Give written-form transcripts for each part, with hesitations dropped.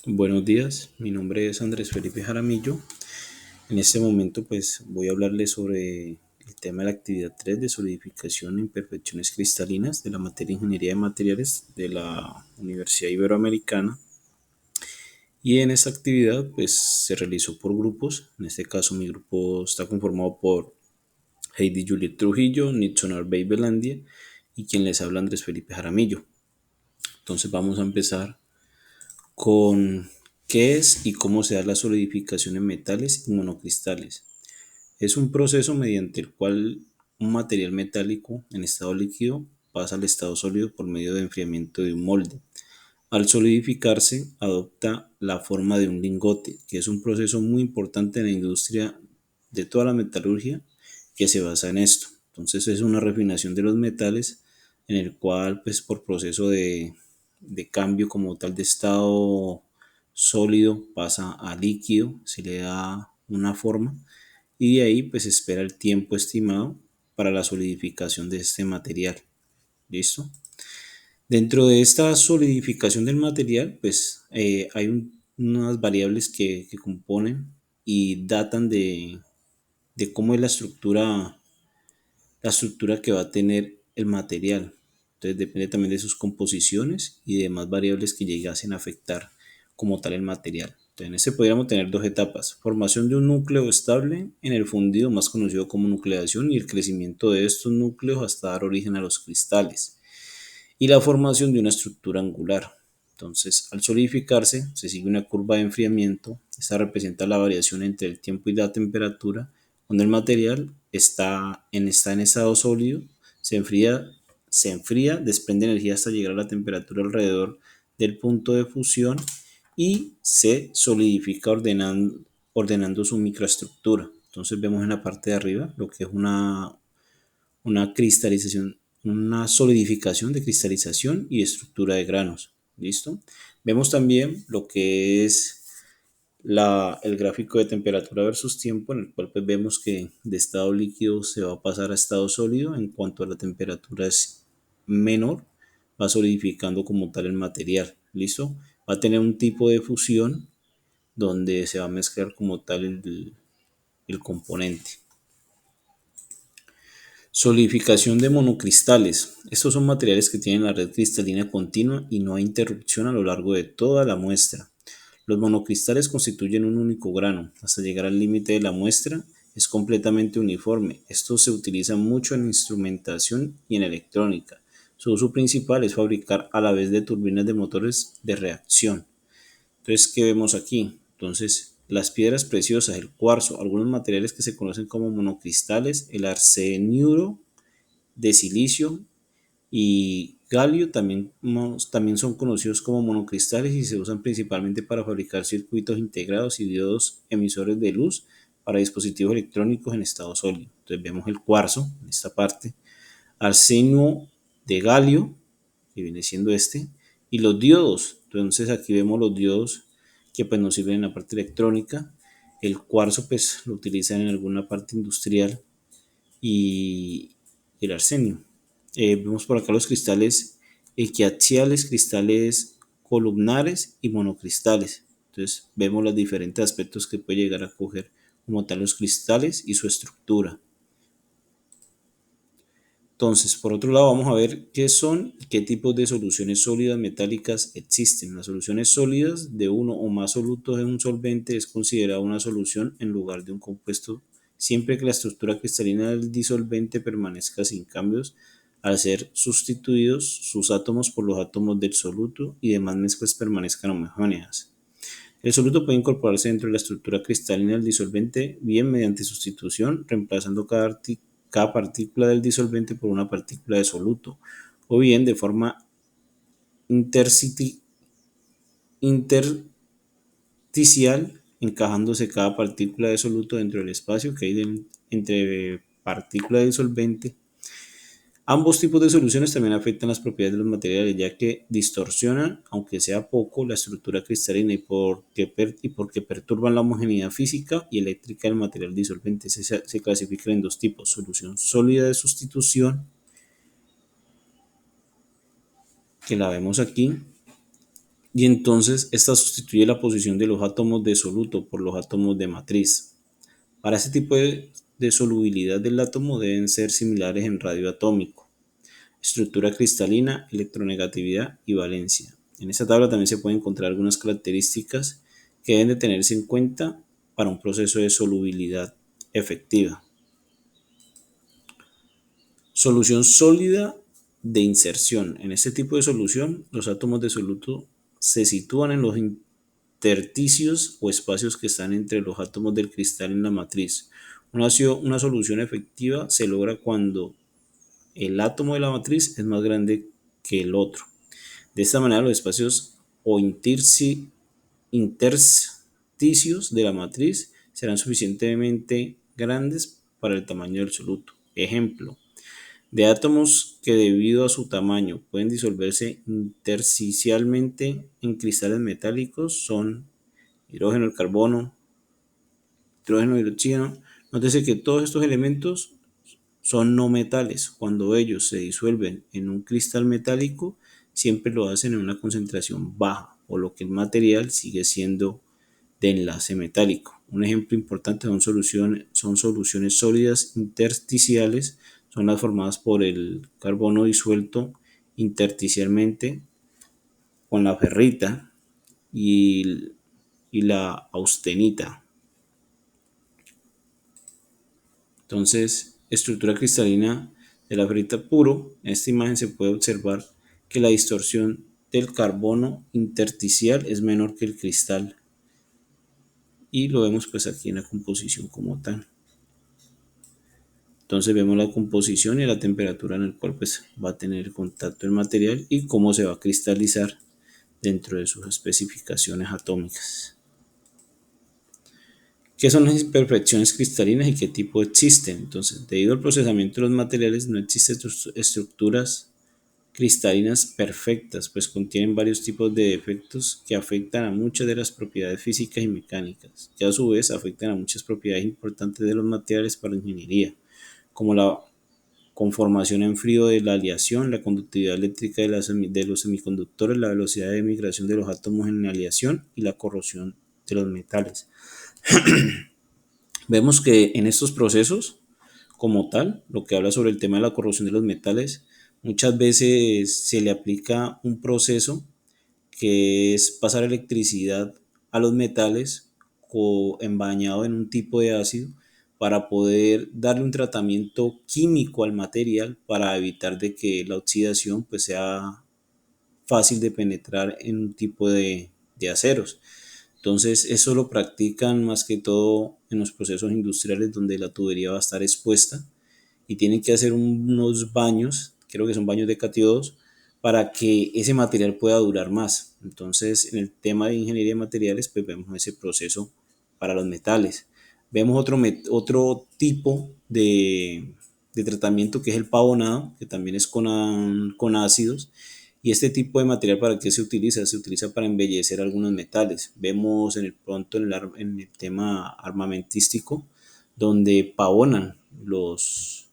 Buenos días, mi nombre es Andrés Felipe Jaramillo. En este momento voy a hablarles sobre el tema de la actividad 3 de solidificación e imperfecciones cristalinas de la materia Ingeniería de Materiales de la Universidad Iberoamericana. Y en esta actividad se realizó por grupos. En este caso mi grupo está conformado por Heidi Juliet Trujillo, Nitson Arbey Belandia y quien les habla Andrés Felipe Jaramillo. Entonces vamos a empezar con qué es y cómo se da la solidificación en metales y monocristales. Es un proceso mediante el cual un material metálico en estado líquido pasa al estado sólido por medio de enfriamiento de un molde. Al solidificarse, adopta la forma de un lingote, que es un proceso muy importante en la industria de toda la metalurgia que se basa en esto. Entonces es una refinación de los metales en el cual por proceso de cambio como tal de estado sólido pasa a líquido, se le da una forma y de ahí se espera el tiempo estimado para la solidificación de este material. ¿Listo? Dentro de esta solidificación del material, hay unas variables que componen y datan de cómo es la estructura que va a tener el material. Entonces depende también de sus composiciones y demás variables que llegasen a afectar como tal el material. Entonces en este podríamos tener dos etapas: formación de un núcleo estable en el fundido, más conocido como nucleación, y el crecimiento de estos núcleos hasta dar origen a los cristales, y la formación de una estructura angular. Entonces, al solidificarse, se sigue una curva de enfriamiento. Esta representa la variación entre el tiempo y la temperatura. Cuando el material está en estado sólido, se enfría, desprende energía hasta llegar a la temperatura alrededor del punto de fusión y se solidifica ordenando su microestructura. Entonces vemos en la parte de arriba lo que es una cristalización, una solidificación de cristalización y estructura de granos. ¿Listo? Vemos también lo que es el gráfico de temperatura versus tiempo, en el cual vemos que de estado líquido se va a pasar a estado sólido. En cuanto a la temperatura es menor, va solidificando como tal el material. ¿Listo? Va a tener un tipo de fusión donde se va a mezclar como tal el componente. Solidificación de monocristales. Estos son materiales que tienen la red cristalina continua y no hay interrupción a lo largo de toda la muestra. Los monocristales constituyen un único grano. Hasta llegar al límite de la muestra es completamente uniforme. Esto se utiliza mucho en instrumentación y en electrónica. Su uso principal es fabricar a la vez de turbinas de motores de reacción. Entonces, ¿qué vemos aquí? Entonces, las piedras preciosas, el cuarzo, algunos materiales que se conocen como monocristales, el arseniuro de silicio y galio también son conocidos como monocristales y se usan principalmente para fabricar circuitos integrados y diodos emisores de luz para dispositivos electrónicos en estado sólido. Entonces vemos el cuarzo en esta parte, arsenio de galio, que viene siendo este, y los diodos. Entonces aquí vemos los diodos que nos sirven en la parte electrónica. El cuarzo lo utilizan en alguna parte industrial y el arsenio. Vemos por acá los cristales equiaxiales, cristales columnares y monocristales. Entonces vemos los diferentes aspectos que puede llegar a coger como tal los cristales y su estructura. Entonces, por otro lado, vamos a ver qué son y qué tipos de soluciones sólidas metálicas existen. Las soluciones sólidas de uno o más solutos en un solvente es considerada una solución en lugar de un compuesto siempre que la estructura cristalina del disolvente permanezca sin cambios al ser sustituidos sus átomos por los átomos del soluto y demás mezclas permanezcan homogéneas. El soluto puede incorporarse dentro de la estructura cristalina del disolvente bien mediante sustitución, reemplazando cada partícula del disolvente por una partícula de soluto, o bien de forma intersticial, encajándose cada partícula de soluto dentro del espacio que hay entre partícula de disolvente. Ambos tipos de soluciones también afectan las propiedades de los materiales, ya que distorsionan, aunque sea poco, la estructura cristalina y porque perturban la homogeneidad física y eléctrica del material disolvente. Se clasifican en dos tipos: solución sólida de sustitución, que la vemos aquí, y entonces esta sustituye la posición de los átomos de soluto por los átomos de matriz. Para este tipo de solubilidad del átomo deben ser similares en radio atómico, estructura cristalina, electronegatividad y valencia. En esta tabla también se pueden encontrar algunas características que deben de tenerse en cuenta para un proceso de solubilidad efectiva. Solución sólida de inserción. En este tipo de solución, los átomos de soluto se sitúan en los intersticios o espacios que están entre los átomos del cristal en la matriz. Una solución efectiva se logra cuando el átomo de la matriz es más grande que el otro. De esta manera, los espacios o intersticios de la matriz serán suficientemente grandes para el tamaño del soluto. Ejemplo, de átomos que debido a su tamaño pueden disolverse intersticialmente en cristales metálicos son hidrógeno, el carbono, hidrógeno y el oxígeno. Nótese que todos estos elementos son no metales. Cuando ellos se disuelven en un cristal metálico, siempre lo hacen en una concentración baja, por lo que el material sigue siendo de enlace metálico. Un ejemplo importante son soluciones sólidas intersticiales, son las formadas por el carbono disuelto intersticialmente con la ferrita y la austenita. Entonces, estructura cristalina de la ferrita puro. En esta imagen se puede observar que la distorsión del carbono intersticial es menor que el cristal. Y lo vemos pues aquí en la composición como tal. Entonces vemos la composición y la temperatura en el cual pues va a tener contacto el material y cómo se va a cristalizar dentro de sus especificaciones atómicas. ¿Qué son las imperfecciones cristalinas y qué tipo existen? Entonces, debido al procesamiento de los materiales no existen estructuras cristalinas perfectas, pues contienen varios tipos de defectos que afectan a muchas de las propiedades físicas y mecánicas, que a su vez afectan a muchas propiedades importantes de los materiales para la ingeniería, como la conformación en frío de la aleación, la conductividad eléctrica de los semiconductores, la velocidad de migración de los átomos en aleación y la corrosión de los metales. Vemos que en estos procesos, como tal, lo que habla sobre el tema de la corrosión de los metales, muchas veces se le aplica un proceso que es pasar electricidad a los metales bañado en un tipo de ácido para poder darle un tratamiento químico al material para evitar de que la oxidación pues sea fácil de penetrar en un tipo de aceros. Entonces eso lo practican más que todo en los procesos industriales donde la tubería va a estar expuesta y tienen que hacer unos baños, creo que son baños de catiodos, para que ese material pueda durar más. Entonces en el tema de ingeniería de materiales pues vemos ese proceso para los metales. Vemos otro tipo de tratamiento que es el pavonado, que también es con ácidos. ¿Y este tipo de material para qué se utiliza? Se utiliza para embellecer algunos metales. Vemos en el tema armamentístico, donde pavonan las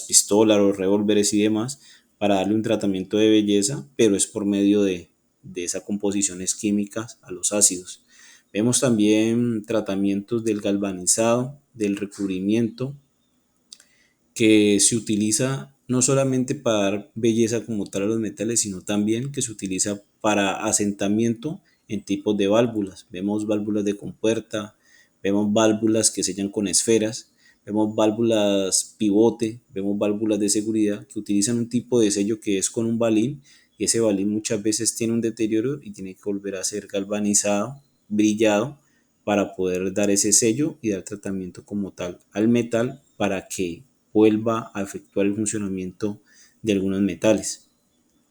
pistolas, los revólveres y demás para darle un tratamiento de belleza, pero es por medio de esas composiciones químicas a los ácidos. Vemos también tratamientos del galvanizado, del recubrimiento, que se utiliza no solamente para dar belleza como tal a los metales, sino también que se utiliza para asentamiento en tipos de válvulas. Vemos válvulas de compuerta, vemos válvulas que sellan con esferas, vemos válvulas pivote, vemos válvulas de seguridad que utilizan un tipo de sello que es con un balín, y ese balín muchas veces tiene un deterioro y tiene que volver a ser galvanizado, brillado, para poder dar ese sello y dar tratamiento como tal al metal para que vuelva a efectuar el funcionamiento de algunos metales.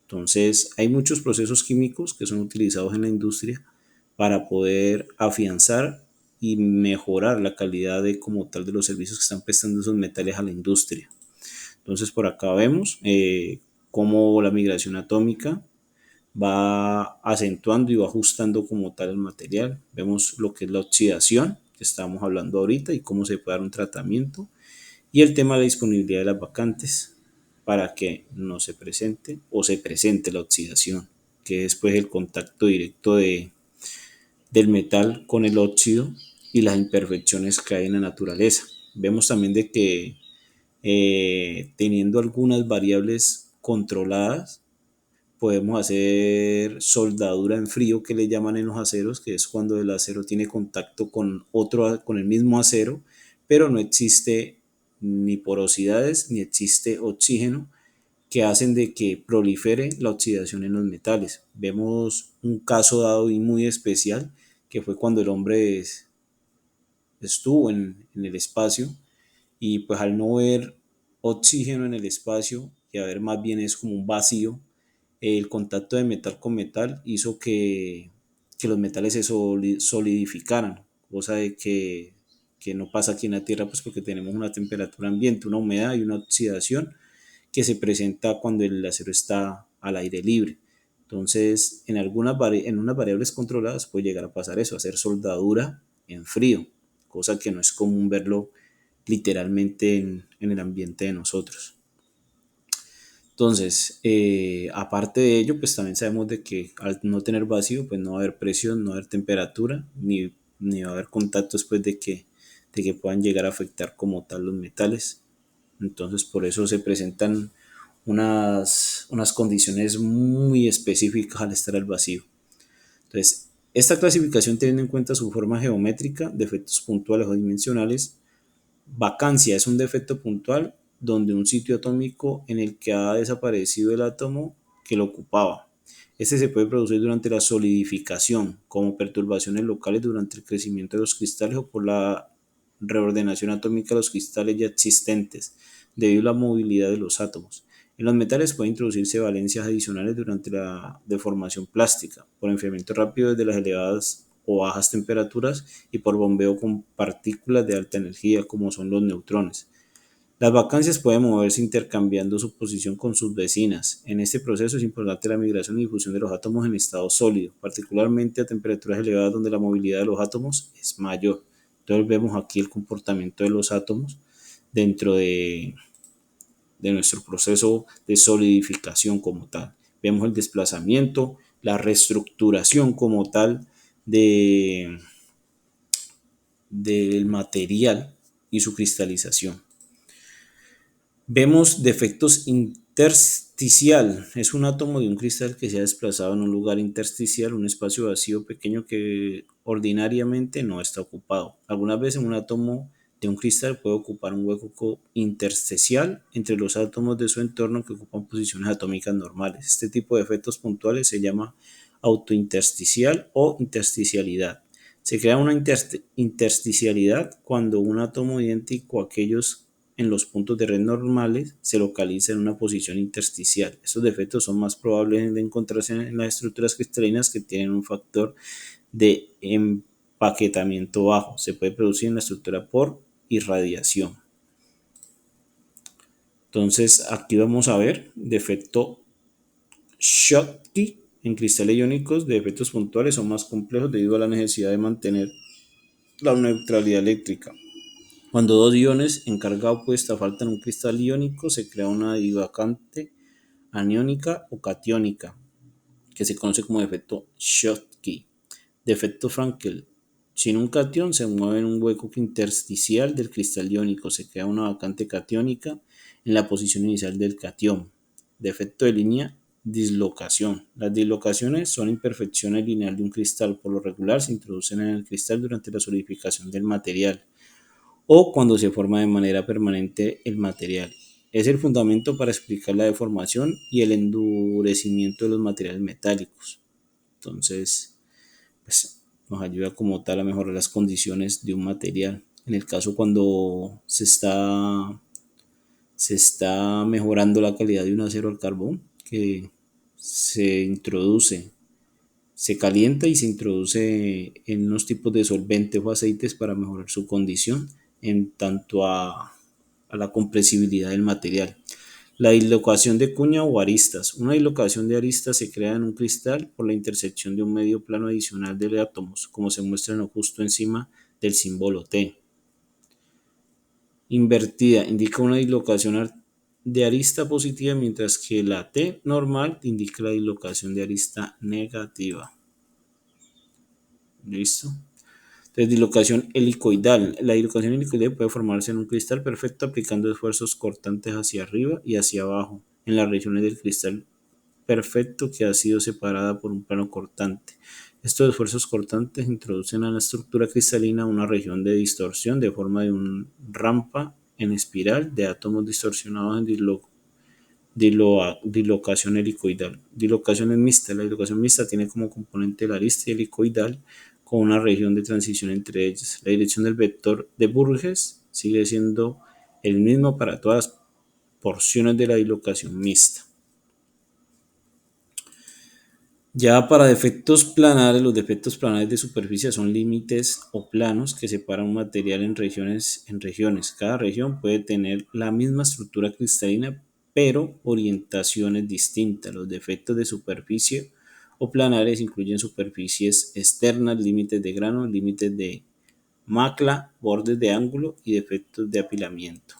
Entonces, hay muchos procesos químicos que son utilizados en la industria para poder afianzar y mejorar la calidad como tal de los servicios que están prestando esos metales a la industria. Entonces, por acá vemos cómo la migración atómica va acentuando y va ajustando como tal el material. Vemos lo que es la oxidación, que estamos hablando ahorita, y cómo se puede dar un tratamiento. Y el tema de la disponibilidad de las vacantes para que no se presente o se presente la oxidación. que es pues el contacto directo del metal con el óxido y las imperfecciones que hay en la naturaleza. Vemos también de que teniendo algunas variables controladas, podemos hacer soldadura en frío, que le llaman en los aceros, que es cuando el acero tiene contacto con el mismo acero, pero no existe ni porosidades ni existe oxígeno que hacen de que prolifere la oxidación en los metales. Vemos un caso dado y muy especial, que fue cuando el hombre estuvo en el espacio, y pues al no ver oxígeno en el espacio y haber más bien es como un vacío, el contacto de metal con metal hizo que los metales se solidificaran, cosa de que no pasa aquí en la Tierra, pues porque tenemos una temperatura ambiente, una humedad y una oxidación que se presenta cuando el acero está al aire libre. Entonces, en unas variables controladas puede llegar a pasar eso, hacer soldadura en frío, cosa que no es común verlo literalmente en el ambiente de nosotros. Entonces, aparte de ello, pues también sabemos de que al no tener vacío, pues no va a haber presión, no va a haber temperatura, ni va a haber contacto después de que puedan llegar a afectar como tal los metales. Entonces, por eso se presentan unas condiciones muy específicas al estar al vacío. Entonces, esta clasificación, teniendo en cuenta su forma geométrica, defectos puntuales o dimensionales. Vacancia es un defecto puntual donde un sitio atómico en el que ha desaparecido el átomo que lo ocupaba. Este se puede producir durante la solidificación, como perturbaciones locales durante el crecimiento de los cristales o por la reordenación atómica de los cristales ya existentes, debido a la movilidad de los átomos. En los metales pueden introducirse valencias adicionales durante la deformación plástica, por enfriamiento rápido desde las elevadas o bajas temperaturas y por bombeo con partículas de alta energía como son los neutrones. Las vacancias pueden moverse intercambiando su posición con sus vecinas. En este proceso es importante la migración y difusión de los átomos en estado sólido, particularmente a temperaturas elevadas donde la movilidad de los átomos es mayor. Entonces vemos aquí el comportamiento de los átomos dentro de nuestro proceso de solidificación como tal. Vemos el desplazamiento, la reestructuración como tal de, del material y su cristalización. Vemos defectos intersticial. Es un átomo de un cristal que se ha desplazado en un lugar intersticial, un espacio vacío pequeño que ordinariamente no está ocupado. Algunas veces un átomo de un cristal puede ocupar un hueco intersticial entre los átomos de su entorno que ocupan posiciones atómicas normales. Este tipo de efectos puntuales se llama autointersticial o intersticialidad. Se crea una intersticialidad cuando un átomo idéntico a aquellos en los puntos de red normales se localiza en una posición intersticial. Estos defectos son más probables de encontrarse en las estructuras cristalinas que tienen un factor de empaquetamiento bajo. Se puede producir en la estructura por irradiación. Entonces aquí vamos a ver defecto Schottky en cristales iónicos de efectos puntuales son más complejos debido a la necesidad de mantener la neutralidad eléctrica. Cuando dos iones en carga opuesta faltan un cristal iónico, se crea una divacante aniónica o catiónica, que se conoce como defecto Schottky. Defecto Frankel. Sin un catión se mueve en un hueco intersticial del cristal iónico, se crea una vacante catiónica en la posición inicial del catión. Defecto de línea, dislocación. Las dislocaciones son imperfecciones lineales de un cristal. Por lo regular se introducen en el cristal durante la solidificación del material o cuando se forma de manera permanente el material. Es el fundamento para explicar la deformación y el endurecimiento de los materiales metálicos. Entonces, pues, nos ayuda como tal a mejorar las condiciones de un material. En el caso cuando se está mejorando la calidad de un acero al carbón, que se introduce, se calienta y se introduce en unos tipos de solventes o aceites para mejorar su condición en tanto a la compresibilidad del material. La dislocación de cuña o aristas. Una dislocación de aristas se crea en un cristal por la intersección de un medio plano adicional de átomos, como se muestra en lo justo encima del símbolo T. Invertida indica una dislocación de arista positiva, mientras que la T normal indica la dislocación de arista negativa. ¿Listo? Entonces, dislocación helicoidal. La dislocación helicoidal puede formarse en un cristal perfecto aplicando esfuerzos cortantes hacia arriba y hacia abajo en las regiones del cristal perfecto que ha sido separada por un plano cortante. Estos esfuerzos cortantes introducen a la estructura cristalina una región de distorsión de forma de una rampa en espiral de átomos distorsionados en dislocación helicoidal. Dislocación es mixta. La dislocación mixta tiene como componente la arista helicoidal con una región de transición entre ellas. La dirección del vector de Burgess sigue siendo el mismo para todas las porciones de la dislocación mixta. Ya para defectos planares, los defectos planares de superficie son límites o planos que separan un material en regiones. Cada región puede tener la misma estructura cristalina, pero orientaciones distintas. Los defectos de superficie o planares incluyen superficies externas, límites de grano, límites de macla, bordes de ángulo y defectos de apilamiento.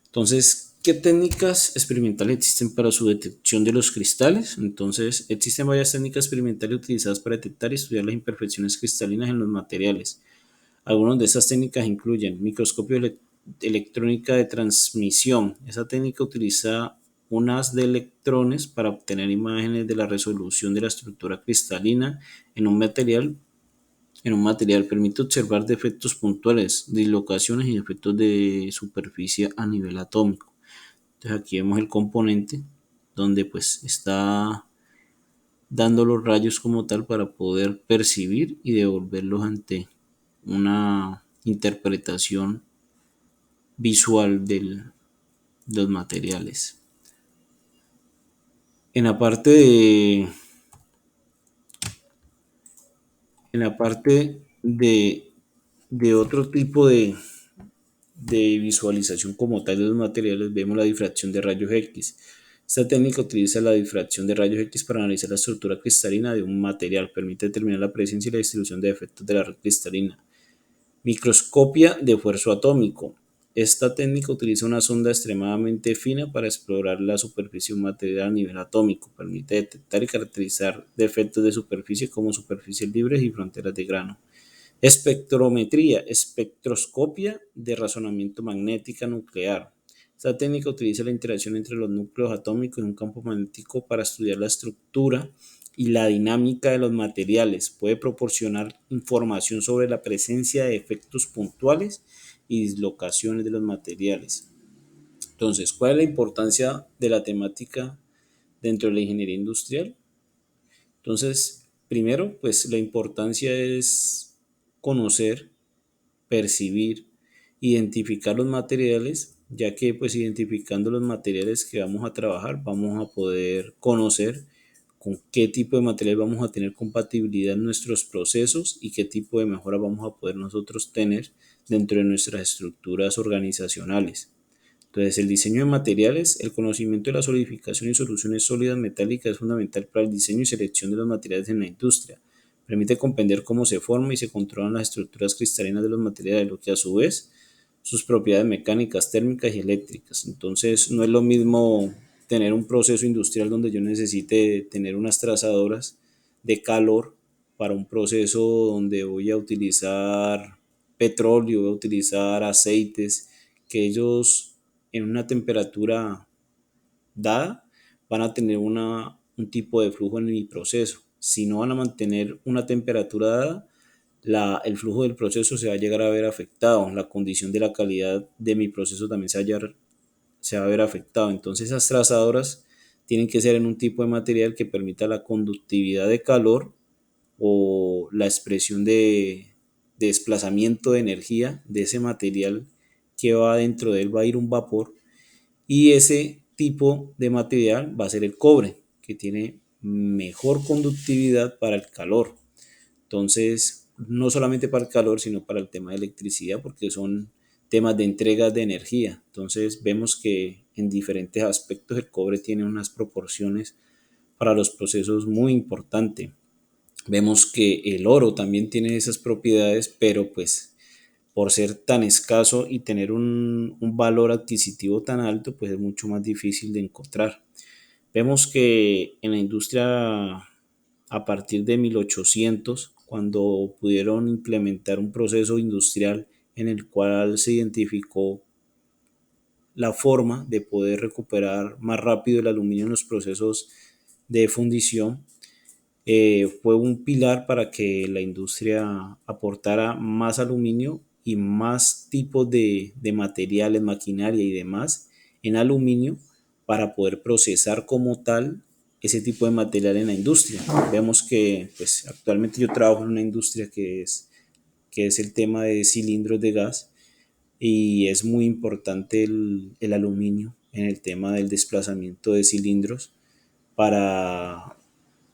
Entonces, ¿qué técnicas experimentales existen para su detección de los cristales? Entonces, existen varias técnicas experimentales utilizadas para detectar y estudiar las imperfecciones cristalinas en los materiales. Algunas de esas técnicas incluyen microscopio electrónica de transmisión. Esa técnica utiliza un haz de electrones para obtener imágenes de la resolución de la estructura cristalina en un material. Permite observar defectos puntuales, dislocaciones y defectos de superficie a nivel atómico. Entonces aquí vemos el componente donde pues está dando los rayos como tal para poder percibir y devolverlos ante una interpretación visual de los materiales. En la parte de otro tipo de visualización como tal de los materiales, vemos la difracción de rayos X. Esta técnica utiliza la difracción de rayos X para analizar la estructura cristalina de un material. Permite determinar la presencia y la distribución de efectos de la red cristalina. Microscopia de esfuerzo atómico. Esta técnica utiliza una sonda extremadamente fina para explorar la superficie de un material a nivel atómico. Permite detectar y caracterizar defectos de superficie como superficies libres y fronteras de grano. Espectrometría, espectroscopia de razonamiento magnética nuclear. Esta técnica utiliza la interacción entre los núcleos atómicos y un campo magnético para estudiar la estructura y la dinámica de los materiales. Puede proporcionar información sobre la presencia de efectos puntuales y dislocaciones de los materiales. Entonces, ¿cuál es la importancia de la temática dentro de la ingeniería industrial? Entonces, primero, pues la importancia es conocer, percibir, identificar los materiales, ya que pues identificando los materiales que vamos a trabajar, vamos a poder conocer con qué tipo de material vamos a tener compatibilidad en nuestros procesos y qué tipo de mejora vamos a poder nosotros tener dentro de nuestras estructuras organizacionales. Entonces, el diseño de materiales, el conocimiento de la solidificación y soluciones sólidas metálicas es fundamental para el diseño y selección de los materiales en la industria. Permite comprender cómo se forman y se controlan las estructuras cristalinas de los materiales, lo que a su vez sus propiedades mecánicas, térmicas y eléctricas. Entonces, no es lo mismo tener un proceso industrial donde yo necesite tener unas trazadoras de calor para un proceso donde voy a utilizar petróleo, voy a utilizar aceites, que ellos en una temperatura dada van a tener un tipo de flujo en mi proceso. Si no van a mantener una temperatura dada, el flujo del proceso se va a llegar a ver afectado, la condición de la calidad de mi proceso también se va a ver afectado. Entonces esas trazadoras tienen que ser en un tipo de material que permita la conductividad de calor o la expresión de desplazamiento de energía de ese material que va dentro de él, va a ir un vapor, y ese tipo de material va a ser el cobre, que tiene mejor conductividad para el calor. Entonces, no solamente para el calor, sino para el tema de electricidad, porque son temas de entrega de energía. Entonces, vemos que en diferentes aspectos el cobre tiene unas proporciones para los procesos muy importantes. Vemos que el oro también tiene esas propiedades, pero pues por ser tan escaso y tener un valor adquisitivo tan alto, pues es mucho más difícil de encontrar. Vemos que en la industria a partir de 1800, cuando pudieron implementar un proceso industrial en el cual se identificó la forma de poder recuperar más rápido el aluminio en los procesos de fundición, fue un pilar para que la industria aportara más aluminio y más tipos de materiales, maquinaria y demás en aluminio para poder procesar como tal ese tipo de material en la industria. Vemos que pues, actualmente yo trabajo en una industria que es el tema de cilindros de gas y es muy importante el aluminio en el tema del desplazamiento de cilindros para,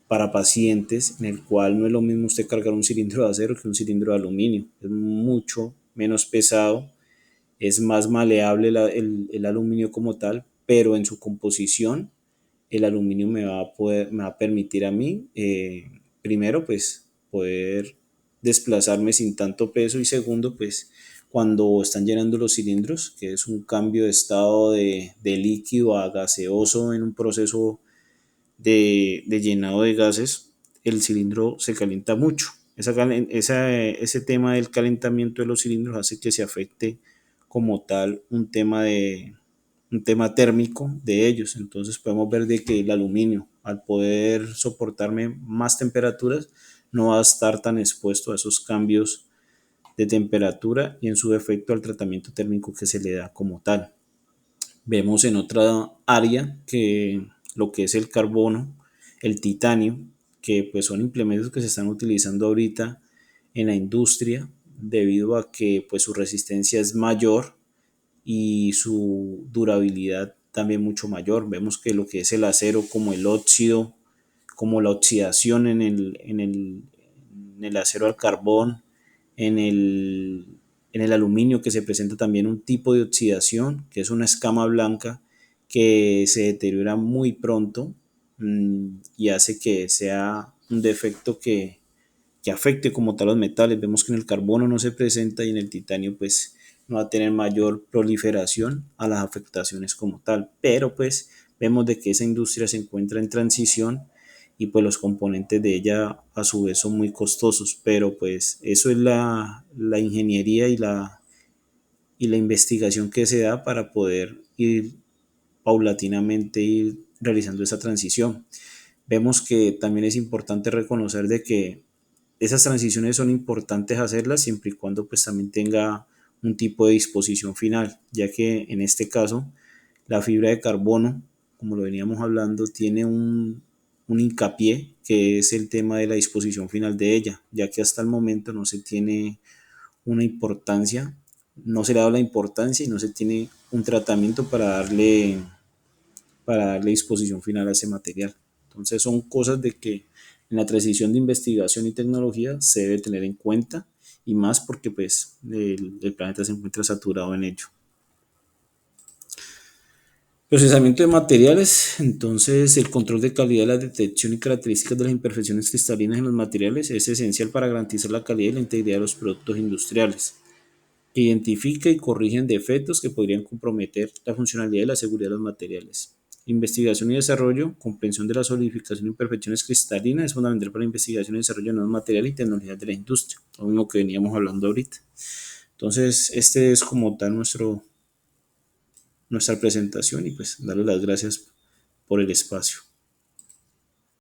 para pacientes, en el cual no es lo mismo usted cargar un cilindro de acero que un cilindro de aluminio. Es mucho menos pesado, es más maleable el aluminio como tal, pero en su composición el aluminio me va a permitir a mí, primero, pues poder desplazarme sin tanto peso y segundo, pues cuando están llenando los cilindros, que es un cambio de estado de líquido a gaseoso en un proceso de llenado de gases, el cilindro se calienta mucho. Ese tema del calentamiento de los cilindros hace que se afecte como tal un tema térmico de ellos. Entonces podemos ver de que el aluminio, al poder soportarme más temperaturas, no va a estar tan expuesto a esos cambios de temperatura y en su efecto al tratamiento térmico que se le da como tal. Vemos en otra área que lo que es el carbono, el titanio, que pues son implementos que se están utilizando ahorita en la industria debido a que pues su resistencia es mayor y su durabilidad también mucho mayor. Vemos que lo que es el acero como el óxido, como la oxidación en el acero al carbón, en el, en el aluminio, que se presenta también un tipo de oxidación, que es una escama blanca que se deteriora muy pronto y hace que sea un defecto que afecte como tal los metales. Vemos que en el carbono no se presenta y en el titanio pues no va a tener mayor proliferación a las afectaciones como tal, pero pues vemos de que esa industria se encuentra en transición y pues los componentes de ella a su vez son muy costosos, pero pues eso es la ingeniería y la investigación que se da para poder ir paulatinamente ir realizando esa transición. Vemos que también es importante reconocer de que esas transiciones son importantes hacerlas siempre y cuando pues también tenga un tipo de disposición final, ya que en este caso la fibra de carbono, como lo veníamos hablando, tiene un hincapié que es el tema de la disposición final de ella, ya que hasta el momento no se tiene una importancia, no se le ha dado la importancia y no se tiene un tratamiento para darle disposición final a ese material. Entonces son cosas de que en la transición de investigación y tecnología se debe tener en cuenta y más porque pues el planeta se encuentra saturado en ello. Procesamiento de materiales, entonces el control de calidad, la detección y características de las imperfecciones cristalinas en los materiales es esencial para garantizar la calidad y la integridad de los productos industriales. Identifica y corrigen defectos que podrían comprometer la funcionalidad y la seguridad de los materiales. Investigación y desarrollo, comprensión de la solidificación e imperfecciones cristalinas es fundamental para la investigación y desarrollo de nuevos materiales y tecnologías de la industria, lo mismo que veníamos hablando ahorita. Entonces, este es como tal nuestra presentación y pues darle las gracias por el espacio.